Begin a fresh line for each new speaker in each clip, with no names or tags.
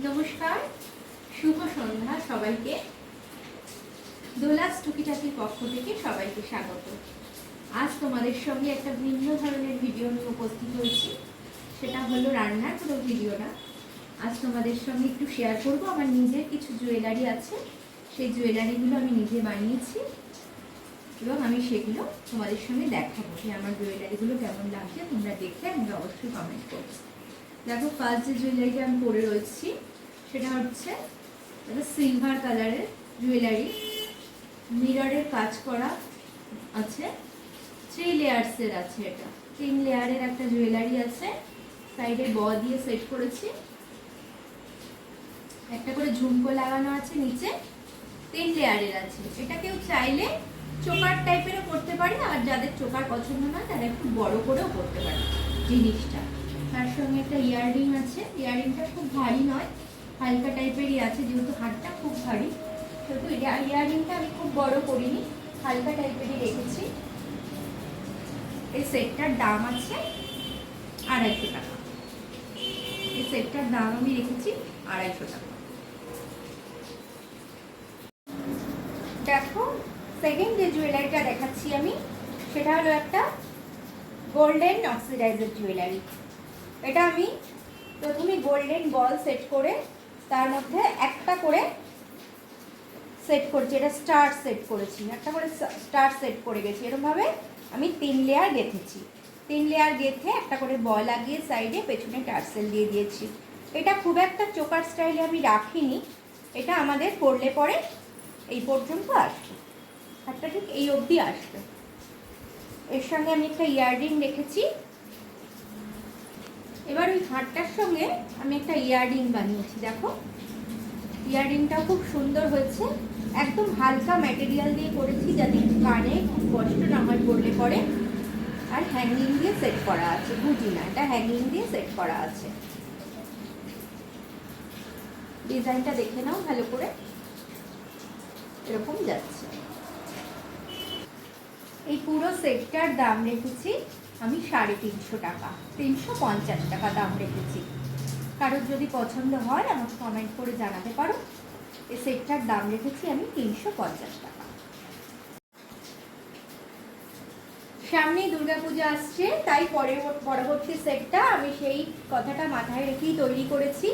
নমস্কার, শুভ সন্ধ্যা সবাইকে। দোলাস টুকিটাকির পক্ষ থেকে সবাইকে স্বাগত। আজ তোমাদের সঙ্গে একটা ভিন্ন ধরনের ভিডিও নিয়ে উপস্থিত হয়েছি। সেটা হলো রান্নার কোনো ভিডিও না। আজ তোমাদের সঙ্গে একটু শেয়ার করব আমার নিজের কিছু জুয়েলারি আছে, সেই জুয়েলারিগুলো আমি নিজে বানিয়েছি এবং আমি সেগুলো তোমাদের সঙ্গে দেখাবো যে আমার জুয়েলারিগুলো কেমন লাগছে। তোমরা দেখে আমাকে অবশ্যই কমেন্ট করবে। দেখো, ফার্স্ট যে জুয়েলারিটা আমি পরে রয়েছি সেটা হচ্ছে একটা সিলভার কালারের জুয়েলারি, মিররের কাজ করা আছে, 3 লেয়ার্সের আছে। এটা 3 লেয়ারের একটা জুয়েলারি আছে। সাইডে দিয়ে সেট করেছি, একটা করে ঝুমকো লাগানো আছে, নিচে 3 লেয়ারের আছে। এটা কেউ চাইলে চোকার টাইপেরও করতে পারে, আর যাদের চোকার পছন্দ নয় তারা একটু বড় করেও করতে পারে জিনিসটা। তার সঙ্গে একটা ইয়াররিং আছে। ইয়াররিংটা খুব ভারী নয়, হালকা টাইপেরই আছে, যেহেতু হাতটা খুব ভারী সেহেতু ইয়াররিংটা আমি খুব বড় করিনি, হালকা টাইপেরই রেখেছি। এই সেটটার দাম আছে 250 টাকা। এই সেটটার দাম আমি রেখেছি 250 টাকা। দেখো, সেকেন্ড যে জুয়েলারিটা দেখাচ্ছি আমি, সেটা হলো একটা গোল্ডেন অক্সিডাইজের জুয়েলারি। এটা আমি প্রথমে গোল্ডেন বল সেট করে তার মধ্যে একটা করে সেট করছি। এটা স্টার সেট করেছি, একটা করে স্টার সেট করে গেছি। এরকমভাবে আমি 3 লেয়ার গেঁথেছি। 3 লেয়ার গেঁথে একটা করে বল লাগিয়ে সাইডে পেছনে টার্সেল দিয়ে দিয়েছি। এটা খুব একটা চোকার স্টাইলে আমি রাখিনি, এটা আমাদের পরলে পরে এই পর্যন্ত আসবে, হাতটা ঠিক এই অবধি আসবে। এর সঙ্গে আমি একটা ইয়াররিং রেখেছি। এবার ওই হারটার সঙ্গে আমি একটা ইয়াররিং বানিয়েছি। দেখো, ইয়াররিংটাও খুব সুন্দর হয়েছে, একদম হালকা ম্যাটেরিয়াল দিয়ে করেছি যাতে কানে খুব কষ্ট না হয় পরলে পরে। আর হ্যাঙ্গিং দিয়ে সেট করা আছে, বুঝি না, এটা হ্যাঙ্গিং দিয়ে সেট করা আছে। ডিজাইনটা দেখে নাও ভালো করে, এরকম যাচ্ছে। এই পুরো সেটটার দাম রেখেছি আমি 350 টাকা, 350 টাকা দাম রেখেছি। কারোর যদি পছন্দ হয় আমাকে কমেন্ট করে জানাতে পারো। এই সেটটার দাম রেখেছি আমি 350 টাকা। সামনেই দুর্গাপূজা আসছে, তাই পরবর্তী সেটটা আমি সেই কথাটা মাথায় রেখেই তৈরি করেছি।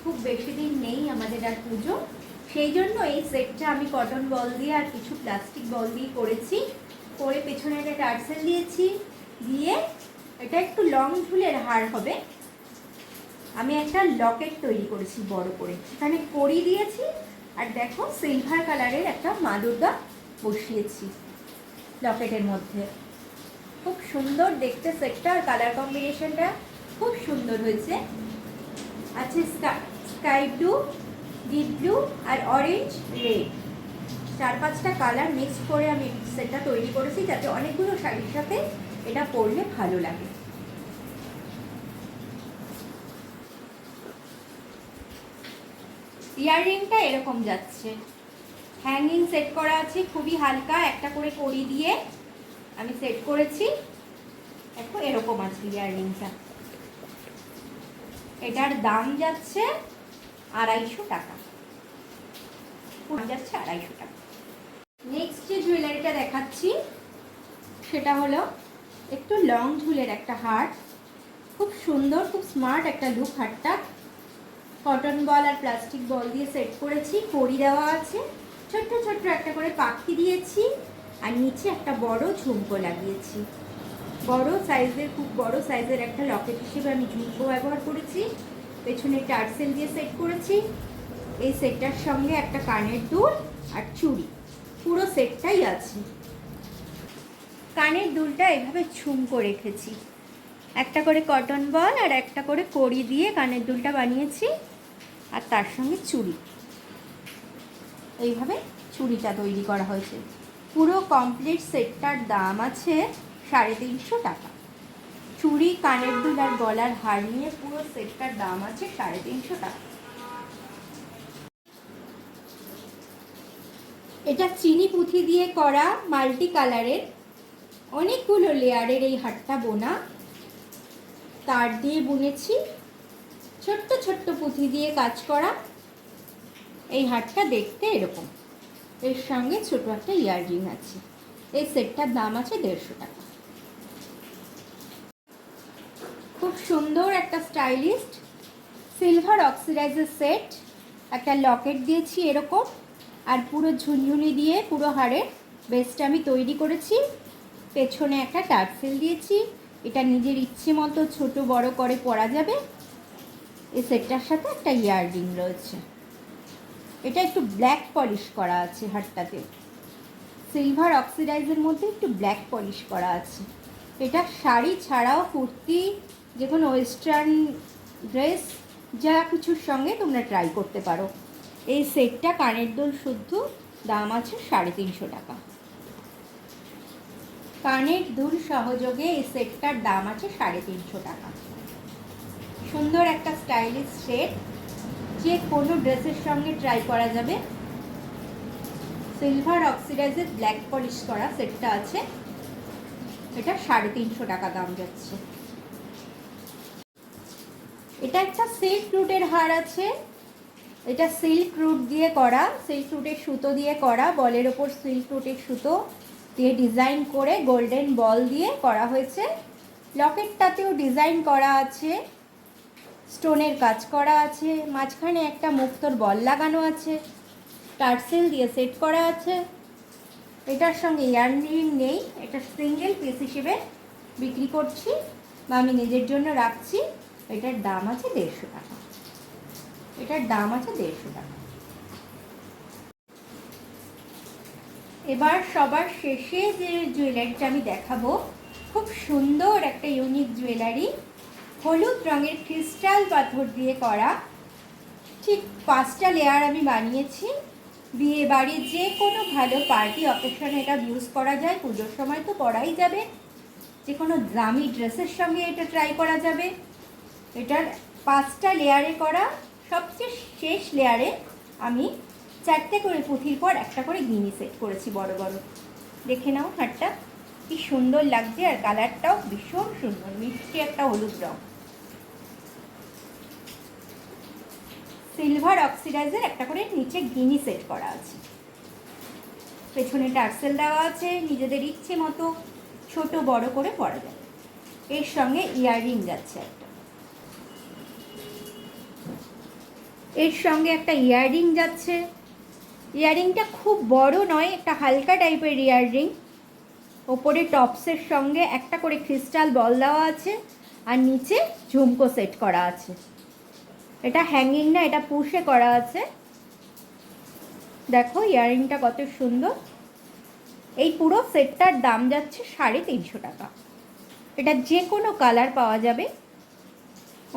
খুব বেশি দিন নেই আমাদের আর পুজো, সেই জন্য এই সেটটা আমি কটন বল দিয়ে আর কিছু প্লাস্টিক বল দিয়ে করেছি। করে পেছনে একটা টার্সেল দিয়েছি, দিয়ে এটা একটু লং ঝুলের হার হবে। আমি একটা লকেট তৈরি করেছি বড় করে, এখানে কড়ি দিয়েছি, আর দেখো সিলভার কালারের একটা মা দুর্গা বসিয়েছি লকেটের মধ্যে। খুব সুন্দর দেখতে সেটটা, আর কালার কম্বিনেশনটা খুব সুন্দর হয়েছে। আছে স্কাই ব্লু, ডিপ ব্লু আর অরেঞ্জ রেড, 4-5টা কালার মিক্স করে আমি সেটটা তৈরি করেছি যাতে অনেকগুলো শাড়ির সাথে এটা পরলে ভালো লাগে। ইয়াররিংটা এরকম যাচ্ছে, হ্যাঙ্গিং সেট করা আছে, খুবই হালকা একটা করে কড়ি দিয়ে আমি সেট করেছি। দেখো এরকম আছে ইয়াররিংটা। এটার দাম যাচ্ছে 250 টাকা, যাচ্ছে 250 টাকা। নেক্সট যে জুয়েলারিটা দেখাচ্ছি সেটা হলো একটু লং ঝুলের একটা হার, খুব সুন্দর, খুব স্মার্ট একটা লুক। হারটা কটন বল আর প্লাস্টিক বল দিয়ে সেট করেছি, কড়ি দেওয়া আছে, ছোট্ট ছোট্ট একটা করে পাখি দিয়েছি, আর নিচে একটা বড় ঝুমকো লাগিয়েছি। বড় সাইজের, খুব বড় সাইজের একটা লকেট হিসেবে আমি ঝুমকো ব্যবহার করেছি। পেছনে টার্সেল দিয়ে সেট করেছি। এই সেটটার সঙ্গে একটা কানের দুল আর চুড়ি, পুরো সেটটাই আছে। কানের দুলটা এভাবে ঝুমকো রেখেছি, একটা করে কটন বল আর একটা করে কড়ি দিয়ে কানের দুলটা বানিয়েছি, আর তার সঙ্গে চুড়ি, এইভাবে চুড়িটা তৈরি করা হয়েছে। পুরো কমপ্লিট সেটটার দাম আছে 350 টাকা। চুড়ি, কানের দুল আর গলার হার নিয়ে পুরো সেটটার দাম আছে 350 টাকা। এটা চিনি পুঁথি দিয়ে করা মাল্টি কালারের অনেকগুলো লেয়ারের এই হারটা বোনা, তার দিয়ে বুনেছি। ছোট্ট ছোট্ট পুঁথি দিয়ে কাজ করা। এই হারটা দেখতে এরকম, এর সঙ্গে ছোট একটা ইয়াররিং আছে। এই সেটটার দাম আছে 150 টাকা। খুব সুন্দর একটা স্টাইলিস্ট সিলভার অক্সিডাইজার সেট। একটা লকেট দিয়েছি এরকম, আর পুরো ঝুনঝুনি দিয়ে পুরো হারের বেসটা আমি তৈরি করেছি। পেছনে একটা টার্সেল দিয়েছি, এটা নিজের ইচ্ছে মতো ছোট বড় করে পরা যাবে। এই সেটটার সাথে একটা ইয়াররিং রয়েছে। এটা একটু ব্ল্যাক পলিশ করা আছে হারটাতে, সিলভার অক্সিডাইজের মধ্যে একটু ব্ল্যাক পলিশ করা আছে। এটা শাড়ি ছাড়াও কুর্তি, যে কোনো ওয়েস্টার্ন ড্রেস যা কিছুর সঙ্গে তোমরা ট্রাই করতে পারো। এই সেটটা কানের দুল শুদ্ধ দাম আছে 350 টাকা। কানের দুল সহযোগে এই সেটটার দাম আছে 350 টাকা। সুন্দর একটা স্টাইলিশ সেট, যে কোনো ড্রেসের সঙ্গে ট্রাই করা যাবে। সিলভার অক্সিডাইজের ব্ল্যাক পলিশ করা সেটটা আছে, এটা 350 টাকা দাম যাচ্ছে। এটা একটা সিল্ক রুটের হার আছে। এটা সিল্ক রুট দিয়ে করা, সিল্ক রুটের সুতো দিয়ে করা, বলের ওপর সিল্ক রুটের সুতো দিয়ে ডিজাইন করে গোল্ডেন বল দিয়ে করা হয়েছে। লকেটটাতেও ডিজাইন করা আছে, স্টোনের কাজ করা আছে, মাঝখানে একটা মুক্তোর বল লাগানো আছে, টার্সেল দিয়ে সেট করা আছে। এটার সঙ্গে ইয়াররিং নেই, এটা সিঙ্গেল পিস হিসেবে বিক্রি করছি বা আমি নিজের জন্য রাখছি। এটার দাম আছে 150 টাকা। এটার দাম আছে 150 টাকা। এবার সবার শেষে যে জুয়েলারিটা আমি দেখাবো, খুব সুন্দর একটা ইউনিক জুয়েলারি, হলুদ রঙের ক্রিস্টাল পাথর দিয়ে করা। ঠিক 5টা লেয়ার আমি বানিয়েছি। বিয়ে বাড়ির যে কোনো ভালো পার্টি অকেশনে এটা ইউজ করা যায়, পুজোর সময় তো পরাই যাবে, যে কোনো দামি ড্রেসের সঙ্গে এটা ট্রাই করা যাবে। এটার 5টা লেয়ারে করা, সবচেয়ে শেষ লেয়ারে আমি 4টে করে পুঁথির পর একটা করে গিনি সেট করেছি বড় বড়। দেখে নাও হারটা কি সুন্দর লাগছে, আর কালারটাও ভীষণ সুন্দর, মিষ্টি একটা হলুদ রঙ। সিলভার অক্সিডাইজের একটা করে নিচে গিনি সেট করা আছে, পেছনে টার্সেল দেওয়া আছে, নিজেদের ইচ্ছে মতো ছোট বড় করে পরা যাবে। এর সঙ্গে ইয়াররিং যাচ্ছে একটা, এর সঙ্গে একটা ইয়াররিং যাচ্ছে। ইয়াররিংটা খুব বড় নয়, একটা হালকা টাইপের ইয়াররিং। ওপরে টপসের সঙ্গে একটা করে ক্রিস্টাল বল দেওয়া আছে, আর নিচে ঝুমকো সেট করা আছে। এটা হ্যাঙ্গিং না, এটা পুশে করা আছে। দেখো ইয়াররিংটা কত সুন্দর। এই পুরো সেটটার দাম যাচ্ছে 350 টাকা। এটা যে কোনো কালার পাওয়া যাবে,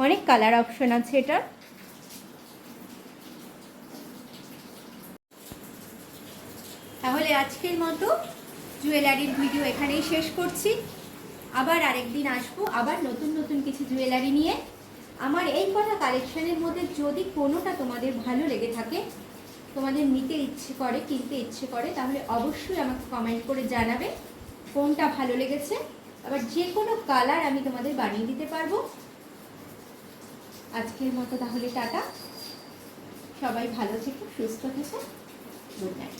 অনেক কালার অপশন আছে এটার। তাহলে আজকের মতো জুয়েলারির ভিডিও এখানেই শেষ করছি। আবার আরেকদিন আসবো, আবার নতুন নতুন কিছু জুয়েলারি নিয়ে। আমার এই কটা কালেকশনের মধ্যে যদি কোনোটা তোমাদের ভালো লেগে থাকে, তোমাদের নিতে ইচ্ছে করে, কিনতে ইচ্ছে করে, তাহলে অবশ্যই আমাকে কমেন্ট করে জানাবে কোনটা ভালো লেগেছে। আবার যে কোনো কালার আমি তোমাদের বানিয়ে দিতে পারবো। আজকের মতো তাহলে টাটা, সবাই ভালো থেকো, সুস্থ থেকো, গুড নাইট।